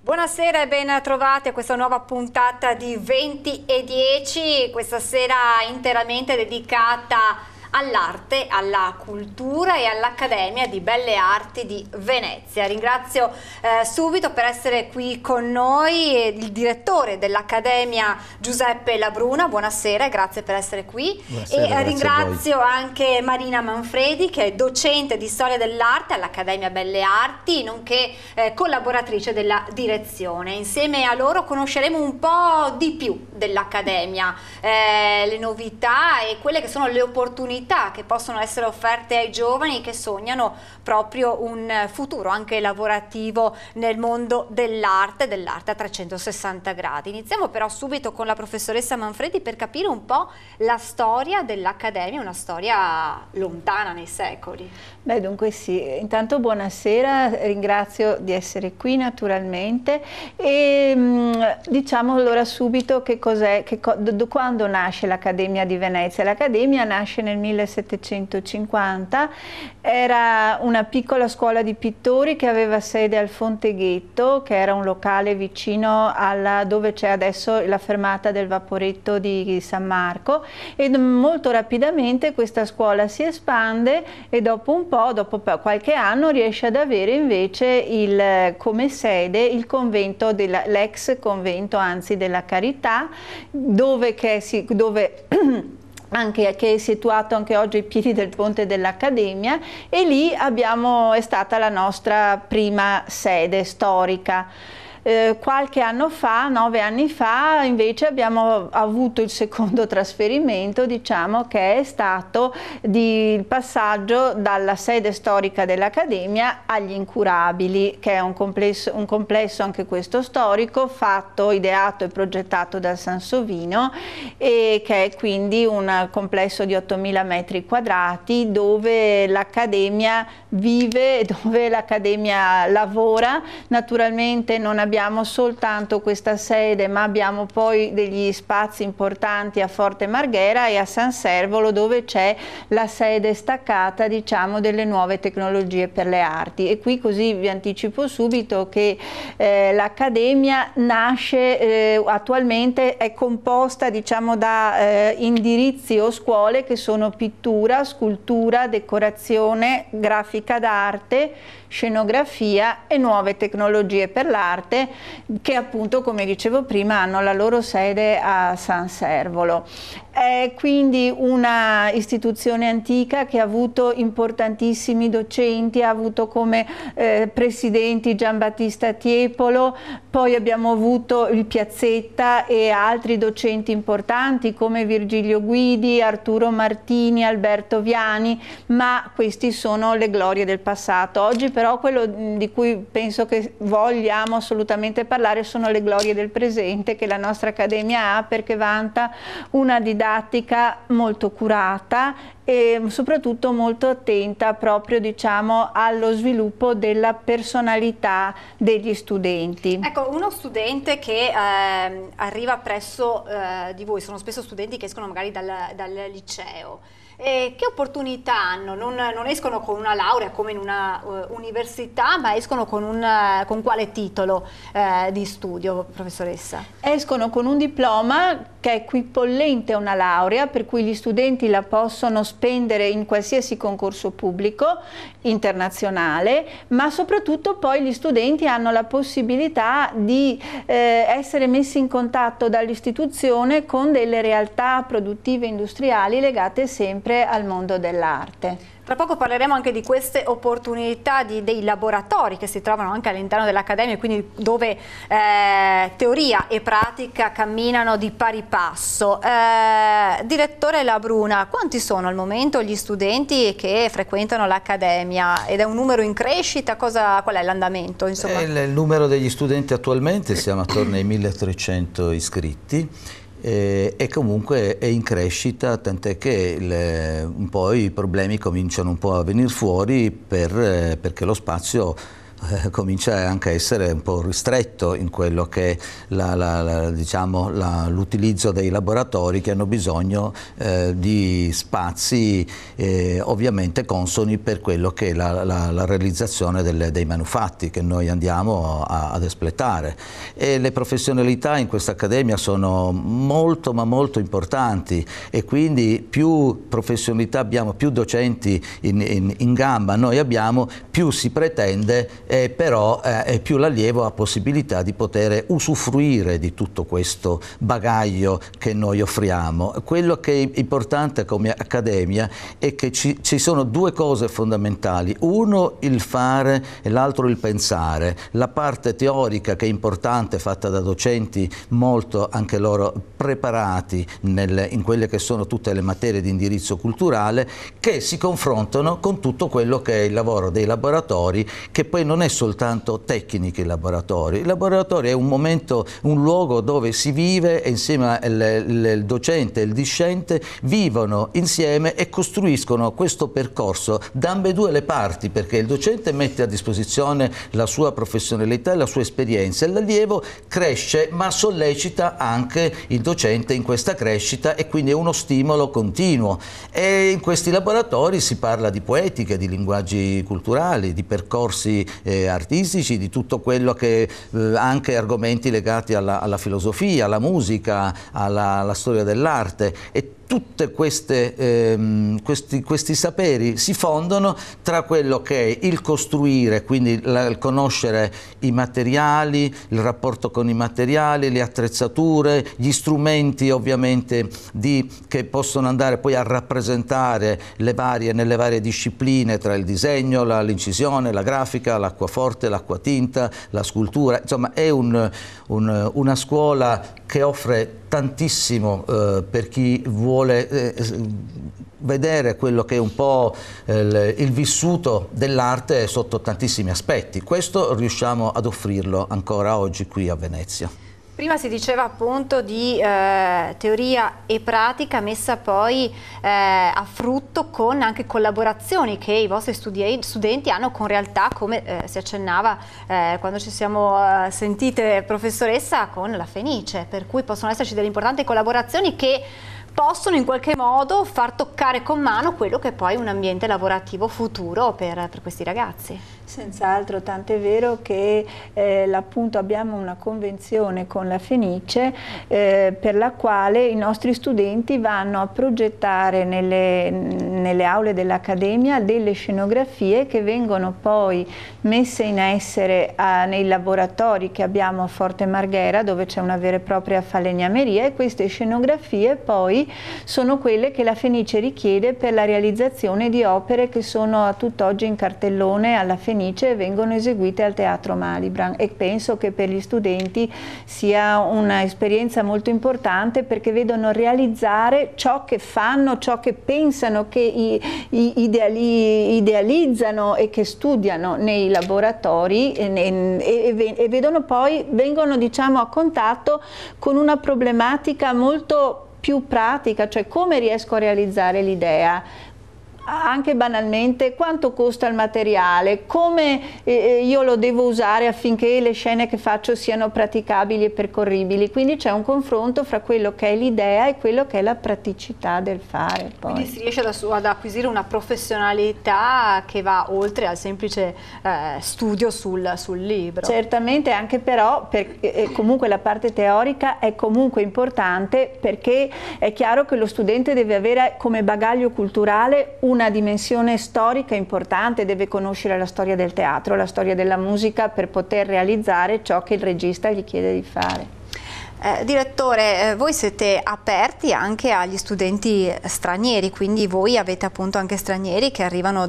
Buonasera e ben trovati a questa nuova puntata di 20 e 10, questa sera interamente dedicata all'arte, alla cultura e all'Accademia di Belle Arti di Venezia. Ringrazio subito per essere qui con noi il direttore dell'Accademia Giuseppe Labruna. Buonasera e grazie per essere qui. Buonasera, e ringrazio anche Marina Manfredi, che è docente di storia dell'arte all'Accademia Belle Arti, nonché collaboratrice della direzione. Insieme a loro conosceremo un po' di più dell'Accademia, le novità e quelle che sono le opportunità che possono essere offerte ai giovani che sognano proprio un futuro anche lavorativo nel mondo dell'arte a 360 gradi. Iniziamo però subito con la professoressa Manfredi per capire un po' la storia dell'Accademia, una storia lontana nei secoli. Beh, dunque sì, intanto buonasera, ringrazio di essere qui naturalmente e diciamo allora subito che cos'è, quando nasce l'Accademia di Venezia. L'Accademia nasce nel 1750, era una piccola scuola di pittori che aveva sede al Fonteghetto, che era un locale vicino alla dove c'è adesso la fermata del Vaporetto di San Marco, e molto rapidamente questa scuola si espande e dopo qualche anno riesce ad avere invece come sede il convento, l'ex convento anzi della Carità, che è situato anche oggi ai piedi del ponte dell'Accademia, e lì è stata la nostra prima sede storica. Qualche anno fa, 9 anni fa, invece abbiamo avuto il secondo trasferimento, diciamo, che è stato il passaggio dalla sede storica dell'Accademia agli Incurabili, che è un complesso anche questo storico, ideato e progettato dal Sansovino, e che è quindi un complesso di 8.000 metri quadrati dove l'Accademia vive, dove l'Accademia lavora. Naturalmente non abbiamo soltanto questa sede, ma abbiamo poi degli spazi importanti a Forte Marghera e a San Servolo, dove c'è la sede staccata, diciamo, delle nuove tecnologie per le arti. E qui così vi anticipo subito che l'Accademia nasce, attualmente è composta, diciamo, da indirizzi o scuole che sono pittura, scultura, decorazione, grafica d'arte, scenografia e nuove tecnologie per l'arte, che appunto, come dicevo prima, hanno la loro sede a San Servolo. È quindi una istituzione antica che ha avuto importantissimi docenti, ha avuto come presidenti Giambattista Tiepolo, poi abbiamo avuto il Piazzetta e altri docenti importanti come Virgilio Guidi, Arturo Martini, Alberto Viani, ma questi sono le glorie del passato. Oggi però quello di cui penso che vogliamo assolutamente parlare sono le glorie del presente che la nostra Accademia ha, perché vanta una didattica molto curata e soprattutto molto attenta proprio, diciamo, allo sviluppo della personalità degli studenti. Ecco, uno studente che arriva presso di voi, sono spesso studenti che escono magari dal liceo. Che opportunità hanno? Non escono con una laurea come in una università, ma escono con quale titolo di studio, professoressa? Escono con un diploma che è equipollente a una laurea, per cui gli studenti la possono spendere in qualsiasi concorso pubblico internazionale, ma soprattutto poi gli studenti hanno la possibilità di essere messi in contatto dall'istituzione con delle realtà produttive industriali legate sempre al mondo dell'arte. Tra poco parleremo anche di queste opportunità dei laboratori che si trovano anche all'interno dell'Accademia, quindi dove teoria e pratica camminano di pari passo. Direttore Labruna, quanti sono al momento gli studenti che frequentano l'Accademia? Ed è un numero in crescita? Qual è l'andamento? Il numero degli studenti attualmente siamo attorno ai 1300 iscritti. E comunque è in crescita, tant'è che un po' i problemi cominciano un po' a venire fuori perché lo spazio comincia anche a essere un po' ristretto in quello che diciamo, l'utilizzo dei laboratori, che hanno bisogno di spazi ovviamente consoni per quello che è la realizzazione dei manufatti che noi andiamo ad espletare. E le professionalità in questa accademia sono molto ma molto importanti, e quindi più professionalità abbiamo, più docenti in gamba noi abbiamo, più si pretende, però più l'allievo ha possibilità di poter usufruire di tutto questo bagaglio che noi offriamo. Quello che è importante come accademia è che ci sono due cose fondamentali: uno il fare e l'altro il pensare. La parte teorica, che è importante, fatta da docenti molto anche loro preparati in quelle che sono tutte le materie di indirizzo culturale, che si confrontano con tutto quello che è il lavoro dei laboratori, che poi non è soltanto tecniche. Il laboratorio è un momento, un luogo dove si vive, e insieme il docente e il discente vivono insieme e costruiscono questo percorso da ambedue le parti, perché il docente mette a disposizione la sua professionalità e la sua esperienza, e l'allievo cresce ma sollecita anche il docente in questa crescita, e quindi è uno stimolo continuo. E in questi laboratori si parla di poetica, di linguaggi culturali, di percorsi artistici, di tutto quello che anche argomenti legati alla filosofia, alla musica, alla storia dell'arte, e tutte questi saperi si fondono tra quello che è il costruire, quindi il conoscere i materiali, il rapporto con i materiali, le attrezzature, gli strumenti ovviamente che possono andare poi a rappresentare nelle varie discipline, tra il disegno, l'incisione, la grafica, l'acquaforte, l'acquatinta, la scultura. Insomma, è una scuola che offre tantissimo per chi vuole vedere quello che è un po' il vissuto dell'arte sotto tantissimi aspetti. Questo riusciamo ad offrirlo ancora oggi qui a Venezia. Prima si diceva appunto di teoria e pratica messa poi a frutto con anche collaborazioni che i vostri studenti hanno con realtà, come si accennava quando ci siamo sentite, professoressa, con la Fenice, per cui possono esserci delle importanti collaborazioni che possono in qualche modo far toccare con mano quello che è poi un ambiente lavorativo futuro per questi ragazzi. Senz'altro, tant'è vero che appunto abbiamo una convenzione con la Fenice per la quale i nostri studenti vanno a progettare nelle aule dell'Accademia delle scenografie che vengono poi messe in essere nei laboratori che abbiamo a Forte Marghera, dove c'è una vera e propria falegnameria, e queste scenografie poi sono quelle che la Fenice richiede per la realizzazione di opere che sono a tutt'oggi in cartellone alla Fenice e vengono eseguite al Teatro Malibran, e penso che per gli studenti sia un'esperienza molto importante, perché vedono realizzare ciò che fanno, ciò che pensano, che idealizzano e che studiano nei laboratori, e vedono poi, vengono diciamo a contatto con una problematica molto più pratica, cioè come riesco a realizzare l'idea. Anche banalmente quanto costa il materiale, come io lo devo usare affinché le scene che faccio siano praticabili e percorribili. Quindi c'è un confronto fra quello che è l'idea e quello che è la praticità del fare. Poi. Quindi si riesce ad acquisire una professionalità che va oltre al semplice studio sul libro. Certamente, anche però comunque la parte teorica è comunque importante, perché è chiaro che lo studente deve avere come bagaglio culturale una dimensione storica importante, deve conoscere la storia del teatro, la storia della musica, per poter realizzare ciò che il regista gli chiede di fare. Direttore, voi siete aperti anche agli studenti stranieri, quindi voi avete appunto anche stranieri che arrivano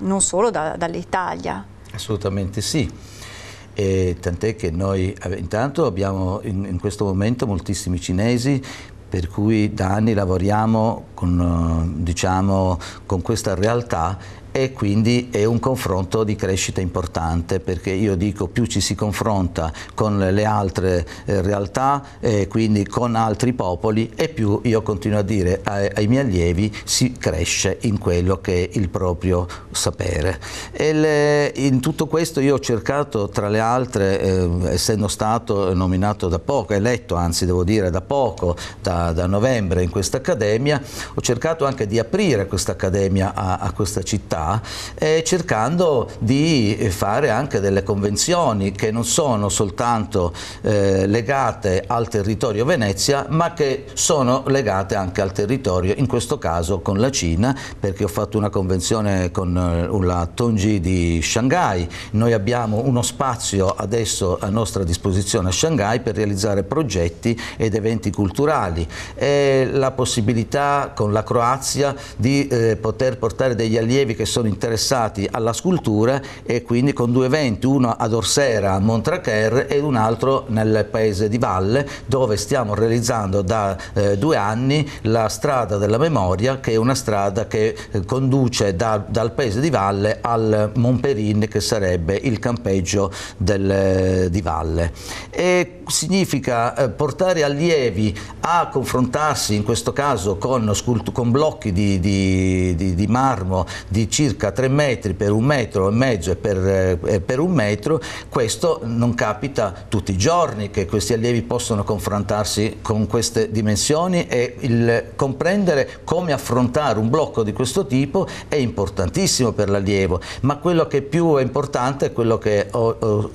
non solo dall'Italia. Assolutamente sì. Tant'è che noi intanto abbiamo in questo momento moltissimi cinesi, per cui da anni lavoriamo con questa realtà, e quindi è un confronto di crescita importante, perché io dico più ci si confronta con le altre realtà, quindi con altri popoli, e più io continuo a dire ai miei allievi si cresce in quello che è il proprio sapere. In tutto questo io ho cercato, tra le altre, essendo stato nominato da poco, eletto anzi devo dire da poco, da novembre in questa accademia, ho cercato anche di aprire questa accademia a questa città, cercando di fare anche delle convenzioni che non sono soltanto legate al territorio Venezia, ma che sono legate anche al territorio, in questo caso con la Cina, perché ho fatto una convenzione con la Tongji di Shanghai. Noi abbiamo uno spazio adesso a nostra disposizione a Shanghai per realizzare progetti ed eventi culturali, e la possibilità con la Croazia di poter portare degli allievi che sono interessati alla scultura, e quindi con due eventi, uno ad Orsera a Montracher e un altro nel paese di Valle, dove stiamo realizzando da 2 anni la strada della memoria, che è una strada che conduce dal paese di Valle al Montperin, che sarebbe il campeggio di Valle. E significa portare allievi a confrontarsi, in questo caso con blocchi di marmo di circa 3 metri per 1,5 metri e per 1 metro. Questo non capita tutti i giorni, che questi allievi possono confrontarsi con queste dimensioni, e il comprendere come affrontare un blocco di questo tipo è importantissimo per l'allievo. Ma quello che più è importante è quello che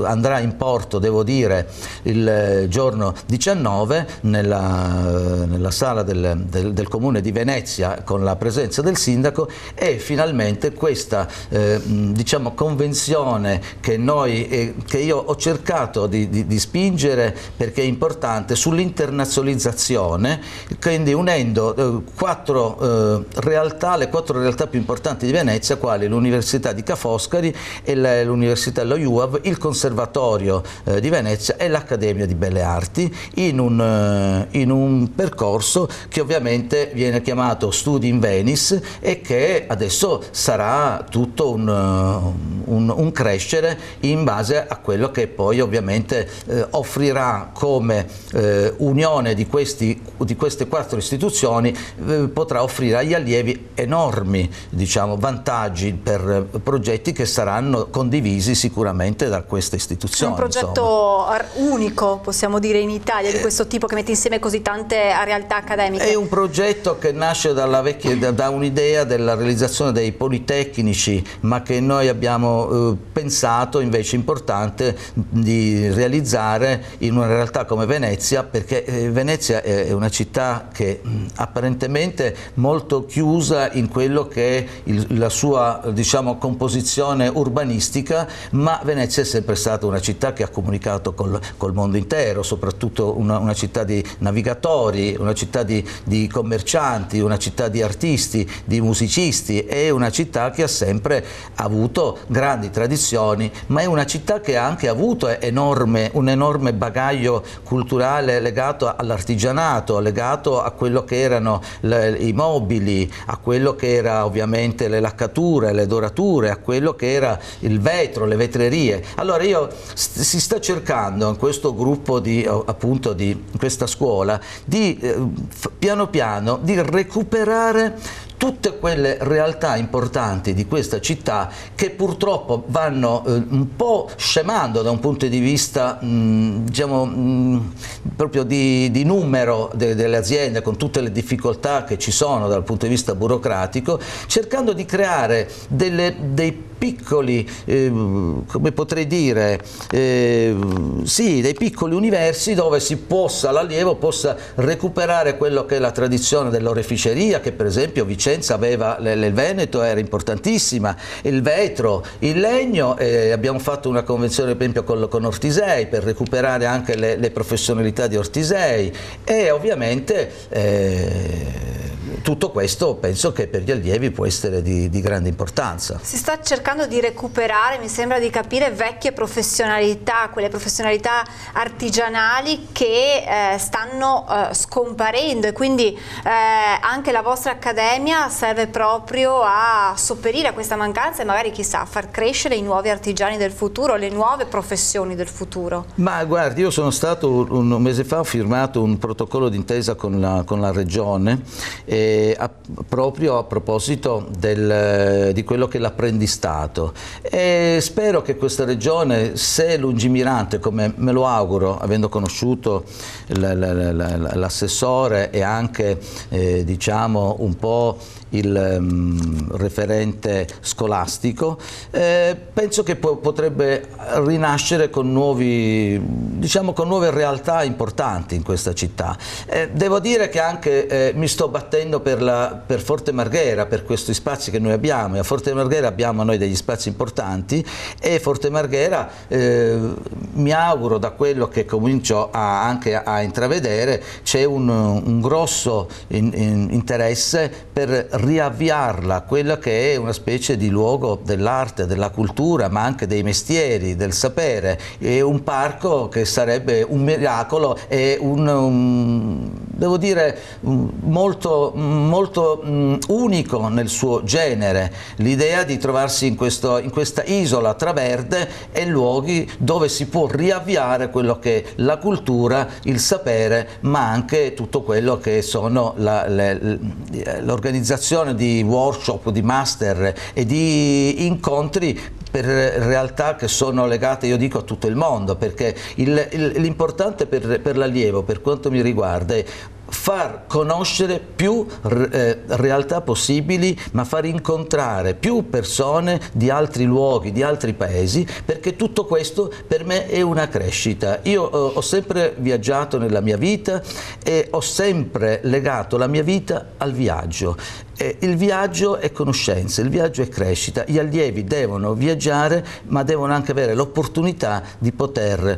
andrà in porto, devo dire, il giorno 19 nella sala del Comune di Venezia, con la presenza del sindaco, e finalmente questa diciamo convenzione che io ho cercato di spingere, perché è importante, sull'internazionalizzazione, quindi unendo le 4 realtà più importanti di Venezia, quali l'Università di Ca' Foscari e l'Università dello IUAV, il Conservatorio di Venezia e l'Accademia di Belle Arti, in un percorso che ovviamente viene chiamato Studi in Venice, e che adesso sarà tutto un crescere in base a quello che poi ovviamente offrirà come unione di queste 4 istituzioni, potrà offrire agli allievi enormi, diciamo, vantaggi per progetti che saranno condivisi sicuramente da queste istituzioni. È un progetto unico, possiamo dire, in Italia, di questo tipo, che mette insieme così tante realtà accademiche. È un progetto che nasce da un'idea della realizzazione dei politecnici, ma che noi abbiamo pensato invece importante di realizzare in una realtà come Venezia, perché Venezia è una città che apparentemente molto chiusa in quello che è la sua, diciamo, composizione urbanistica, ma Venezia è sempre stata una città che ha comunicato col mondo intero, soprattutto una città di navigatori, una città di commercianti, una città di artisti, di musicisti. È una città che ha sempre avuto grandi tradizioni, ma è una città che ha anche avuto un enorme bagaglio culturale legato all'artigianato, legato a quello che erano i mobili, a quello che era ovviamente le laccature, le dorature, a quello che era il vetro, le vetrerie. Allora si sta cercando in questo gruppo appunto di questa scuola di piano piano di recuperare tutte quelle realtà importanti di questa città, che purtroppo vanno un po' scemando da un punto di vista diciamo proprio di numero delle aziende, con tutte le difficoltà che ci sono dal punto di vista burocratico, cercando di creare dei piccoli, come potrei dire, sì, dei piccoli universi dove l'allievo possa recuperare quello che è la tradizione dell'oreficeria, che per esempio Vicenza aveva, il Veneto era importantissima, il vetro, il legno, abbiamo fatto una convenzione per esempio con Ortisei per recuperare anche le professionalità di Ortisei, e ovviamente tutto questo penso che per gli allievi può essere di grande importanza. Si sta cercando di recuperare, mi sembra di capire, vecchie professionalità, quelle professionalità artigianali che stanno scomparendo, e quindi anche la vostra accademia serve proprio a sopperire a questa mancanza e magari, chissà, a far crescere i nuovi artigiani del futuro, le nuove professioni del futuro. Ma guardi, io sono stato un mese fa, ho firmato un protocollo d'intesa con la Regione proprio a proposito di quello che è l'apprendistato, e spero che questa Regione, se lungimirante come me lo auguro, avendo conosciuto l'assessore e anche diciamo un po' il referente scolastico, penso che potrebbe rinascere con nuove realtà importanti in questa città. Devo dire che anche mi sto battendo per Forte Marghera, per questi spazi che noi abbiamo, e a Forte Marghera abbiamo noi degli spazi importanti, e Forte Marghera mi auguro, da quello che comincio anche a intravedere, c'è un grosso interesse per riavviarla, quella che è una specie di luogo dell'arte, della cultura, ma anche dei mestieri, del sapere. È un parco che sarebbe un miracolo e devo dire molto unico nel suo genere, l'idea di trovarsi in questa isola traverde e luoghi dove si può riavviare quello che è la cultura, il sapere, ma anche tutto quello che sono l'organizzazione di workshop, di master e di incontri per realtà che sono legate, io dico, a tutto il mondo, perché l'importante per l'allievo, per quanto mi riguarda, è far conoscere più realtà possibili, ma far incontrare più persone di altri luoghi, di altri paesi, perché tutto questo per me è una crescita. Io ho sempre viaggiato nella mia vita e ho sempre legato la mia vita al viaggio. Il viaggio è conoscenza, il viaggio è crescita. Gli allievi devono viaggiare, ma devono anche avere l'opportunità di poter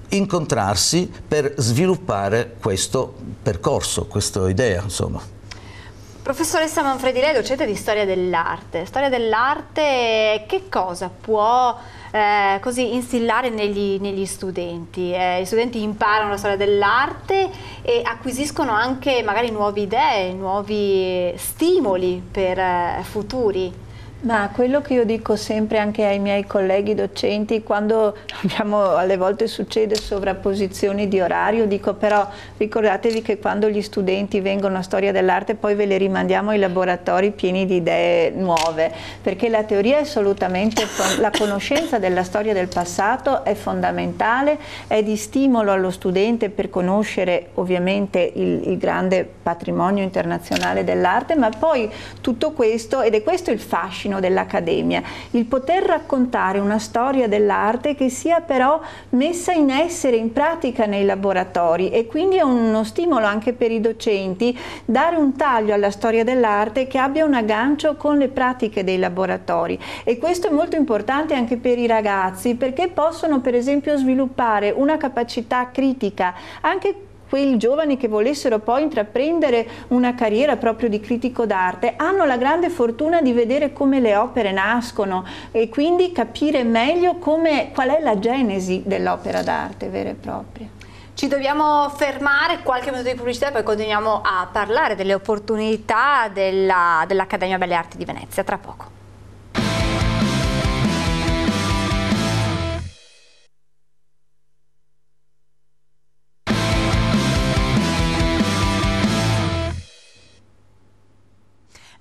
incontrarsi per sviluppare questo percorso, questa idea, insomma. Professoressa Manfredi, lei è docente di storia dell'arte. Storia dell'arte che cosa può così instillare negli studenti? Gli studenti imparano la storia dell'arte e acquisiscono anche magari nuove idee, nuovi stimoli per futuri. Ma quello che io dico sempre anche ai miei colleghi docenti, quando alle volte succede sovrapposizioni di orario, dico però ricordatevi che quando gli studenti vengono a storia dell'arte poi ve le rimandiamo ai laboratori pieni di idee nuove, perché la teoria è assolutamente, la conoscenza della storia del passato è fondamentale, è di stimolo allo studente per conoscere ovviamente il grande patrimonio internazionale dell'arte, ma poi tutto questo, ed è questo il fascino dell'Accademia, il poter raccontare una storia dell'arte che sia però messa in essere, in pratica nei laboratori, e quindi è uno stimolo anche per i docenti dare un taglio alla storia dell'arte che abbia un aggancio con le pratiche dei laboratori, e questo è molto importante anche per i ragazzi, perché possono per esempio sviluppare una capacità critica. Anche quei giovani che volessero poi intraprendere una carriera proprio di critico d'arte hanno la grande fortuna di vedere come le opere nascono e quindi capire meglio qual è la genesi dell'opera d'arte vera e propria. Ci dobbiamo fermare, qualche minuto di pubblicità e poi continuiamo a parlare delle opportunità dell'Accademia Belle Arti di Venezia, tra poco.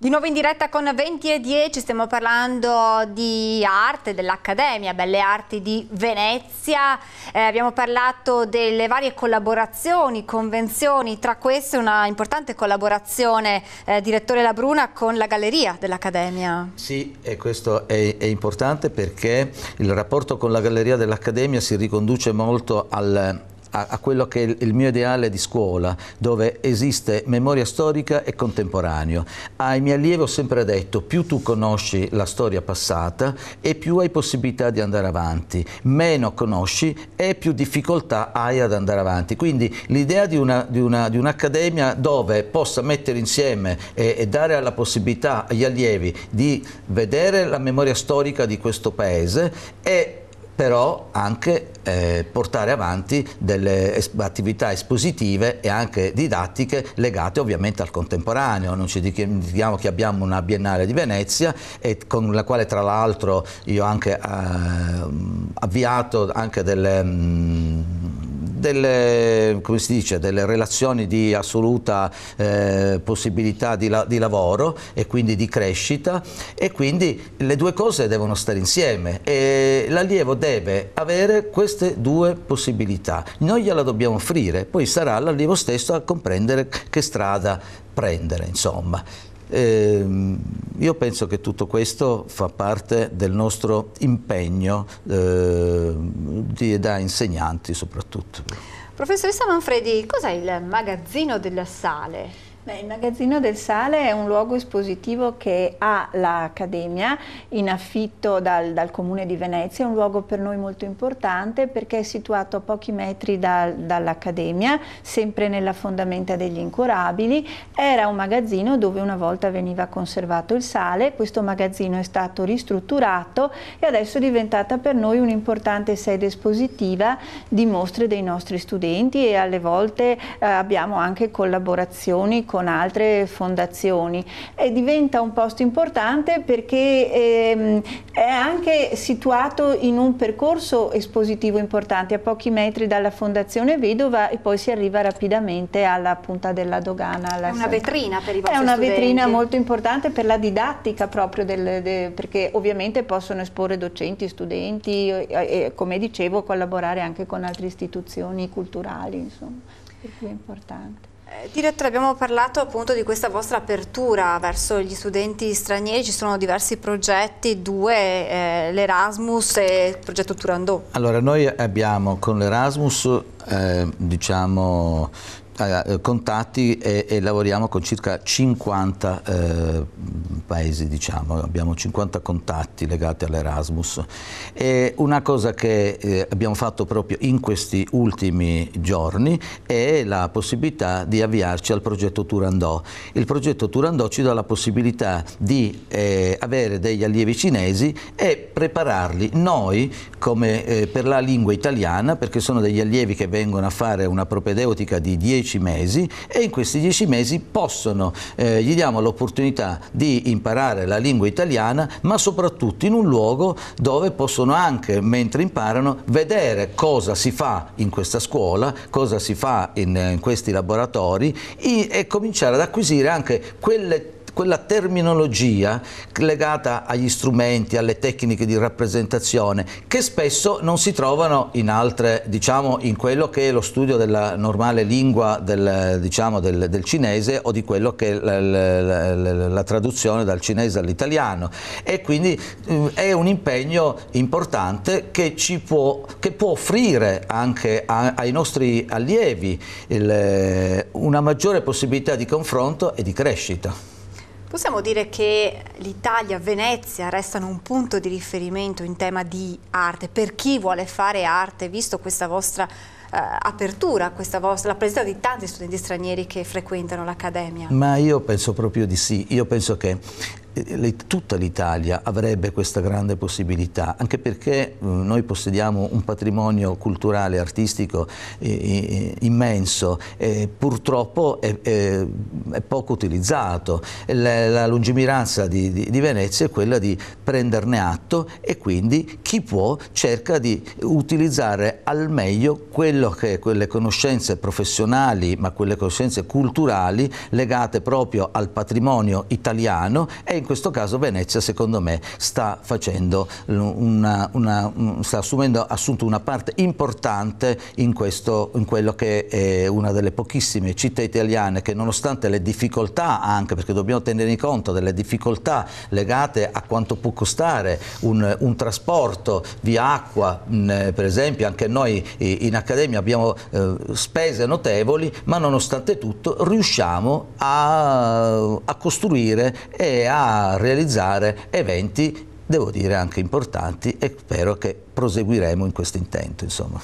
Di nuovo in diretta con 20:10, stiamo parlando di arte, dell'Accademia Belle Arti di Venezia, abbiamo parlato delle varie collaborazioni, convenzioni, tra queste una importante collaborazione, direttore Labruna, con la Galleria dell'Accademia. Sì, e questo è importante perché il rapporto con la Galleria dell'Accademia si riconduce molto a quello che è il mio ideale di scuola, dove esiste memoria storica e contemporaneo. Ai miei allievi ho sempre detto: più tu conosci la storia passata e più hai possibilità di andare avanti, meno conosci e più difficoltà hai ad andare avanti. Quindi l'idea di un'accademia dove possa mettere insieme e dare la possibilità agli allievi di vedere la memoria storica di questo paese e però anche portare avanti delle attività espositive e anche didattiche legate ovviamente al contemporaneo. Non ci dimentichiamo che abbiamo una Biennale di Venezia, e con la quale tra l'altro io ho anche avviato anche come si dice, delle relazioni di assoluta possibilità di lavoro e quindi di crescita, e quindi le due cose devono stare insieme e l'allievo deve avere queste due possibilità. Noi gliela dobbiamo offrire, poi sarà l'allievo stesso a comprendere che strada prendere, insomma. Io penso che tutto questo fa parte del nostro impegno da insegnanti soprattutto. Professoressa Manfredi, cos'è il Magazzino delle Sale? Il Magazzino del Sale è un luogo espositivo che ha l'Accademia in affitto dal Comune di Venezia. È un luogo per noi molto importante perché è situato a pochi metri dall'Accademia, sempre nella fondamenta degli Incurabili. Era un magazzino dove una volta veniva conservato il sale. Questo magazzino è stato ristrutturato e adesso è diventata per noi un'importante sede espositiva di mostre dei nostri studenti, e alle volte abbiamo anche collaborazioni con altre fondazioni, e diventa un posto importante perché è anche situato in un percorso espositivo importante, a pochi metri dalla Fondazione Vedova, e poi si arriva rapidamente alla Punta della Dogana. È una vetrina per i vostri studenti. È una vetrina molto importante per la didattica proprio, perché ovviamente possono esporre docenti, studenti e, come dicevo, collaborare anche con altre istituzioni culturali, insomma, per cui è importante. Direttore, abbiamo parlato appunto di questa vostra apertura verso gli studenti stranieri. Ci sono diversi progetti, l'Erasmus e il progetto Turandot. Allora, noi abbiamo con l'Erasmus diciamo contatti e lavoriamo con circa 50 paesi, diciamo, abbiamo 50 contatti legati all'Erasmus. E una cosa che abbiamo fatto proprio in questi ultimi giorni è la possibilità di avviarci al progetto Turandot. Il progetto Turandot ci dà la possibilità di avere degli allievi cinesi e prepararli noi come per la lingua italiana, perché sono degli allievi che vengono a fare una propedeutica di 10 mesi, e in questi 10 mesi possono, gli diamo l'opportunità di imparare la lingua italiana, ma soprattutto in un luogo dove possono anche, mentre imparano, vedere cosa si fa in questa scuola, cosa si fa in questi laboratori, e cominciare ad acquisire anche quella terminologia legata agli strumenti, alle tecniche di rappresentazione, che spesso non si trovano in altre, diciamo, in quello che è lo studio della normale lingua del cinese, o di quello che è la traduzione dal cinese all'italiano. E quindi è un impegno importante che può offrire anche ai nostri allievi una maggiore possibilità di confronto e di crescita. Possiamo dire che l'Italia, Venezia, restano un punto di riferimento in tema di arte per chi vuole fare arte, visto questa vostra apertura, la presenza di tanti studenti stranieri che frequentano l'Accademia? Ma io penso proprio di sì. Io penso che tutta l'Italia avrebbe questa grande possibilità, anche perché noi possediamo un patrimonio culturale e artistico immenso, e purtroppo è poco utilizzato. La lungimiranza di Venezia è quella di prenderne atto, e quindi chi può cerca di utilizzare al meglio quelle conoscenze professionali, ma quelle conoscenze culturali legate proprio al patrimonio italiano, e in questo caso Venezia, secondo me, sta facendo assunto una parte importante in quello che è una delle pochissime città italiane che, nonostante le difficoltà, anche perché dobbiamo tenere in conto delle difficoltà legate a quanto può costare un trasporto via acqua, per esempio anche noi in Accademia abbiamo spese notevoli, ma nonostante tutto riusciamo a costruire e a realizzare eventi, devo dire, anche importanti, e spero che proseguiremo in questo intento, insomma.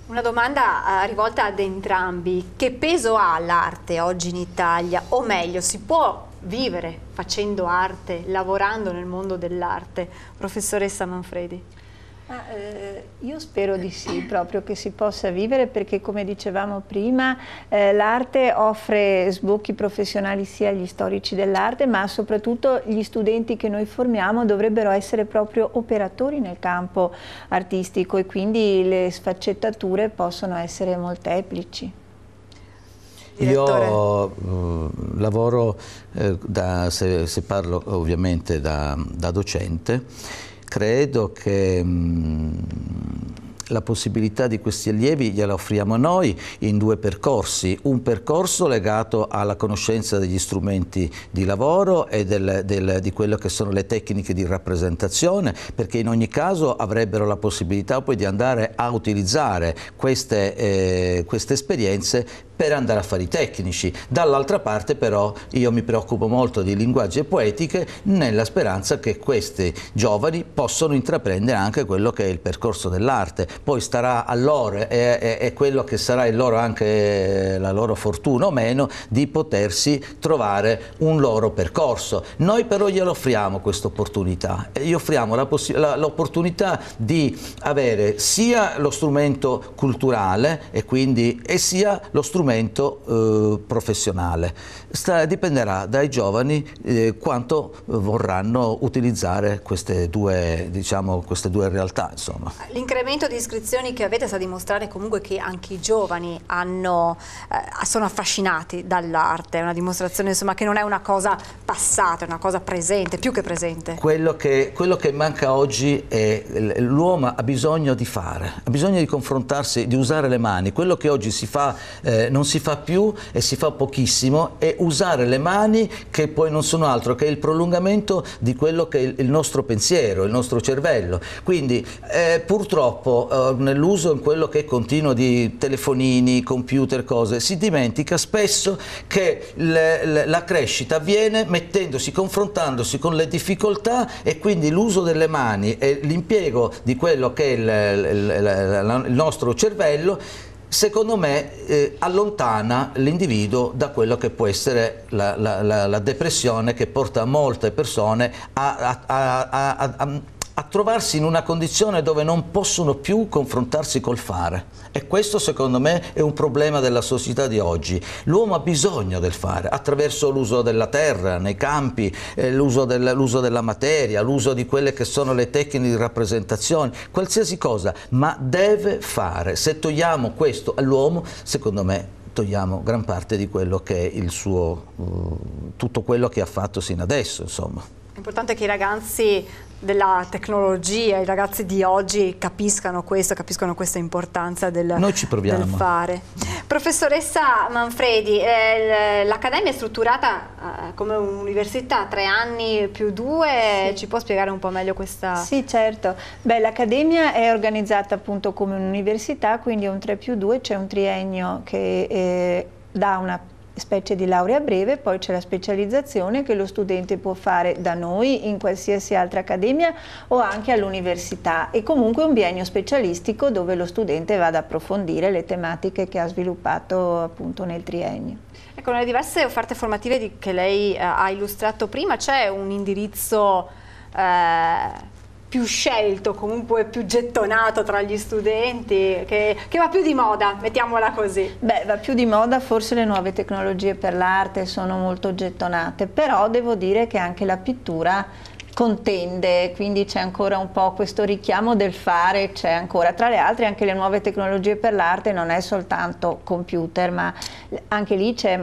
Una domanda rivolta ad entrambi: che peso ha l'arte oggi in Italia? O meglio, si può vivere facendo arte, lavorando nel mondo dell'arte? Professoressa Manfredi. Io spero di sì, proprio che si possa vivere, perché, come dicevamo prima, l'arte offre sbocchi professionali sia agli storici dell'arte, ma soprattutto gli studenti che noi formiamo dovrebbero essere proprio operatori nel campo artistico, e quindi le sfaccettature possono essere molteplici. Direttore. Io lavoro, se parlo ovviamente da docente. Credo che la possibilità di questi allievi gliela offriamo noi in due percorsi: un percorso legato alla conoscenza degli strumenti di lavoro e di quello che sono le tecniche di rappresentazione, perché in ogni caso avrebbero la possibilità poi di andare a utilizzare queste esperienze per andare a fare i tecnici. Dall'altra parte però io mi preoccupo molto di linguaggi e poetiche, nella speranza che questi giovani possano intraprendere anche quello che è il percorso dell'arte. Poi starà a loro, e quello che sarà il loro, anche la loro fortuna o meno, di potersi trovare un loro percorso. Noi però glielo offriamo questa opportunità, gli offriamo l'opportunità di avere sia lo strumento culturale e sia lo strumento professionale. Dipenderà dai giovani quanto vorranno utilizzare queste due realtà, insomma. L'incremento di iscrizioni che avete sta a dimostrare comunque che anche i giovani sono affascinati dall'arte. È una dimostrazione, insomma, che non è una cosa passata, è una cosa presente, più che presente. Quello che manca oggi è l'uomo ha bisogno di fare, ha bisogno di confrontarsi, di usare le mani. Quello che oggi si fa non si fa più, e si fa pochissimo, è usare le mani, che poi non sono altro che il prolungamento di quello che è il nostro pensiero, il nostro cervello. Quindi purtroppo nell'uso, in quello che è continuo di telefonini, computer, cose, si dimentica spesso che la crescita avviene confrontandosi con le difficoltà, e quindi l'uso delle mani e l'impiego di quello che è il nostro cervello, secondo me allontana l'individuo da quello che può essere la depressione, che porta molte persone a trovarsi in una condizione dove non possono più confrontarsi col fare. E questo, secondo me, è un problema della società di oggi. L'uomo ha bisogno del fare, attraverso l'uso della terra nei campi, l'uso della materia, l'uso di quelle che sono le tecniche di rappresentazione, qualsiasi cosa, ma deve fare. Se togliamo questo all'uomo, secondo me togliamo gran parte di quello che è tutto quello che ha fatto sino adesso, insomma. È importante che i ragazzi della tecnologia, i ragazzi di oggi capiscano questa importanza del fare. Professoressa Manfredi, l'Accademia è strutturata come un'università, 3 anni più 2, sì. Ci può spiegare un po' meglio questa? Sì, certo. L'Accademia è organizzata appunto come un'università, quindi è un 3+2, c'è un triennio che dà una specie di laurea breve, poi c'è la specializzazione che lo studente può fare da noi, in qualsiasi altra accademia o anche all'università, e comunque un biennio specialistico dove lo studente va ad approfondire le tematiche che ha sviluppato appunto nel triennio. Ecco, nelle diverse offerte formative che lei ha illustrato prima c'è un indirizzo più scelto, comunque più gettonato tra gli studenti, che va più di moda, mettiamola così. Va più di moda, forse le nuove tecnologie per l'arte sono molto gettonate, però devo dire che anche la pittura contende, quindi c'è ancora un po' questo richiamo del fare, c'è ancora. Tra le altre anche le nuove tecnologie per l'arte non è soltanto computer, ma anche lì c'è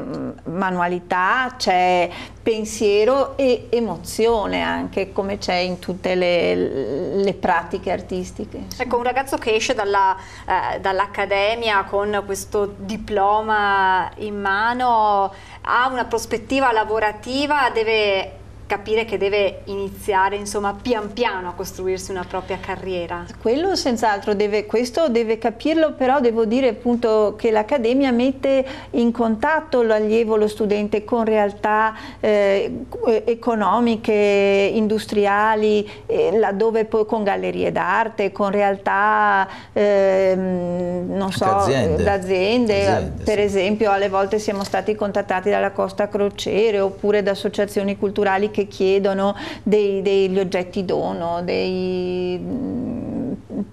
manualità, c'è pensiero e emozione anche, come c'è in tutte le pratiche artistiche. Ecco, un ragazzo che esce dall'accademia con questo diploma in mano ha una prospettiva lavorativa, deve capire che deve iniziare, insomma, pian piano a costruirsi una propria carriera. Quello senz'altro questo deve capirlo, però devo dire appunto che l'Accademia mette in contatto l'allievo, lo studente, con realtà economiche, industriali, laddove poi con gallerie d'arte, con realtà non so, d'aziende. Per esempio alle volte siamo stati contattati dalla Costa Crociere oppure da associazioni culturali che chiedono degli oggetti dono,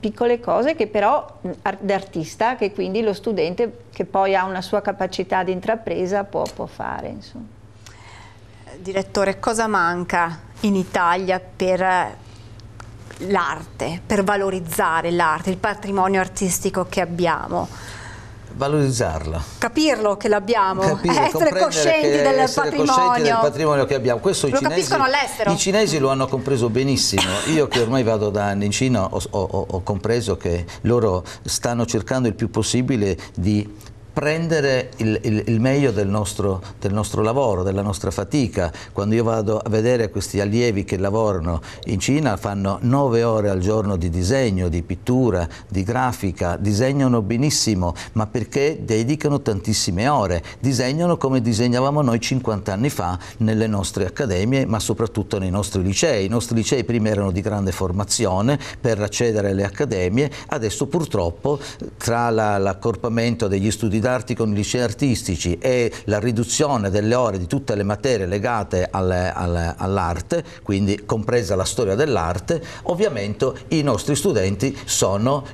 piccole cose che però d'artista, che quindi lo studente che poi ha una sua capacità di intrapresa può fare, insomma. Direttore, cosa manca in Italia per l'arte, per valorizzare l'arte, il patrimonio artistico che abbiamo? Valorizzarla. Capirlo che l'abbiamo, essere coscienti del patrimonio che abbiamo. Questo lo capiscono all'estero. I cinesi lo hanno compreso benissimo. Io che ormai vado da anni in Cina ho compreso che loro stanno cercando il più possibile di prendere il meglio del nostro lavoro, della nostra fatica. Quando io vado a vedere questi allievi che lavorano in Cina, fanno 9 ore al giorno di disegno, di pittura, di grafica, disegnano benissimo, ma perché dedicano tantissime ore, disegnano come disegnavamo noi 50 anni fa nelle nostre accademie, ma soprattutto nei nostri licei. I nostri licei prima erano di grande formazione per accedere alle accademie, adesso purtroppo tra l'accorpamento degli studi d'arte con i licei artistici e la riduzione delle ore di tutte le materie legate all'arte, quindi compresa la storia dell'arte, ovviamente i nostri studenti sono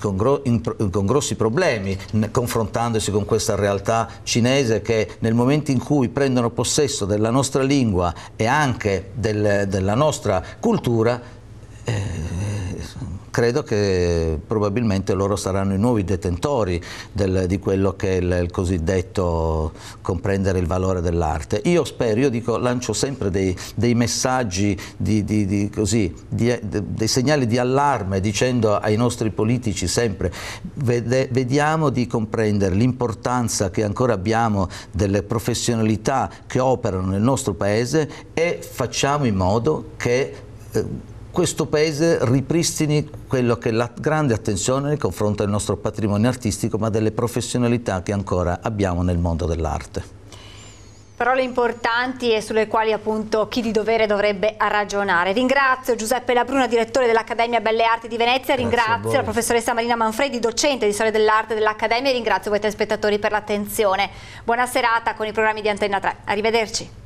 con grossi problemi, confrontandosi con questa realtà cinese che nel momento in cui prendono possesso della nostra lingua e anche della nostra cultura, credo che probabilmente loro saranno i nuovi detentori di quello che è il cosiddetto comprendere il valore dell'arte. Io spero, lancio sempre dei messaggi, dei segnali di allarme, dicendo ai nostri politici sempre: vediamo di comprendere l'importanza che ancora abbiamo delle professionalità che operano nel nostro paese e facciamo in modo che questo paese ripristini quello che è la grande attenzione nei confronti del nostro patrimonio artistico, ma delle professionalità che ancora abbiamo nel mondo dell'arte. Parole importanti e sulle quali appunto chi di dovere dovrebbe ragionare. Ringrazio Giuseppe Labruna, direttore dell'Accademia Belle Arti di Venezia, ringrazio la professoressa Marina Manfredi, docente di storia dell'arte dell'Accademia, e ringrazio voi telespettatori per l'attenzione. Buona serata con i programmi di Antenna 3. Arrivederci.